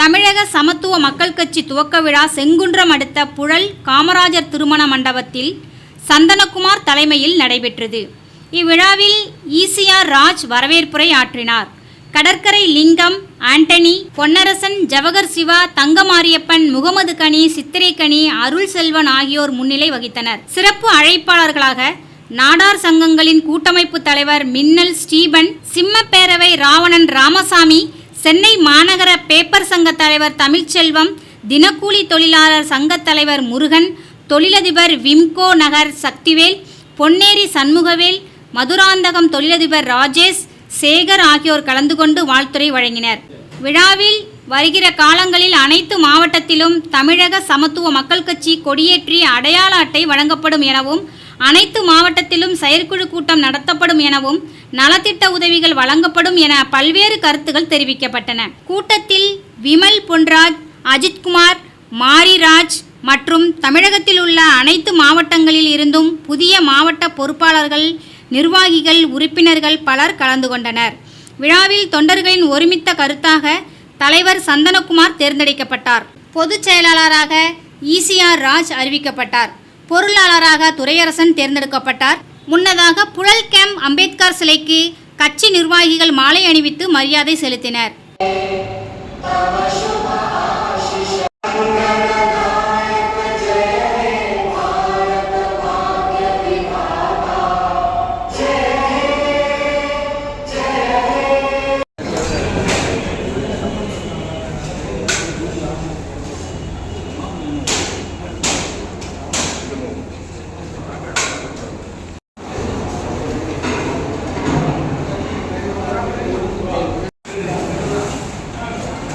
தமிழக சமத்துவ மக்கள் கட்சி துவக்க விழா செங்குன்றம் அடுத்த புழல் காமராஜர் திருமண மண்டபத்தில் சந்தனகுமார் தலைமையில் நடைபெற்றது. இவ்விழாவில் ஈசிஆர் ராஜ் வரவேற்புரை ஆற்றினார். கடற்கரை லிங்கம், ஆண்டனி, பொன்னரசன், ஜவஹர் சிவா, தங்கமாரியப்பன், முகமது கனி, சித்திரை கனி, அருள் செல்வன் ஆகியோர் முன்னிலை வகித்தனர். சிறப்பு அழைப்பாளர்களாக நாடார் சங்கங்களின் கூட்டமைப்பு தலைவர் மின்னல் ஸ்டீபன், சிம்மப்பேரவை ராவணன் ராமசாமி, சென்னை மாநகர பேப்பர் சங்க தலைவர் தமிழ்ச்செல்வம், தினக்கூலி தொழிலாளர் சங்க தலைவர் முருகன், தொழிலதிபர் விம்கோ நகர் சக்திவேல், பொன்னேரி சண்முகவேல், மதுராந்தகம் தொழிலதிபர் ராஜேஷ், சேகர் ஆகியோர் கலந்து கொண்டு வாழ்த்துரை வழங்கினர். விழாவில் வருகிற காலங்களில் அனைத்து மாவட்டத்திலும் தமிழக சமத்துவ மக்கள் கட்சி கொடியேற்றி அடையாள அட்டை வழங்கப்படும் எனவும், அனைத்து மாவட்டத்திலும் செயற்குழு கூட்டம் நடத்தப்படும் எனவும், நலத்திட்ட உதவிகள் வழங்கப்படும் என பல்வேறு கருத்துகள் தெரிவிக்கப்பட்டன. கூட்டத்தில் விமல் பொன்ராஜ், அஜித்குமார், மாரிராஜ் மற்றும் தமிழகத்தில் உள்ள அனைத்து மாவட்டங்களில் இருந்தும் புதிய மாவட்ட பொறுப்பாளர்கள், நிர்வாகிகள், உறுப்பினர்கள் பலர் கலந்து கொண்டனர். விழாவில் தொண்டர்களின் ஒருமித்த கருத்தாக தலைவர் சந்தனகுமார் தேர்ந்தெடுக்கப்பட்டார். பொதுச் செயலாளராக ஈசிஆர் ராஜ் அறிவிக்கப்பட்டார். பொருளாளராக துரையரசன் தேர்ந்தெடுக்கப்பட்டார். முன்னதாக புழல் கேம்ப் அம்பேத்கர் சிலைக்கு கட்சி நிர்வாகிகள் மாலை அணிவித்து மரியாதை செலுத்தினர்.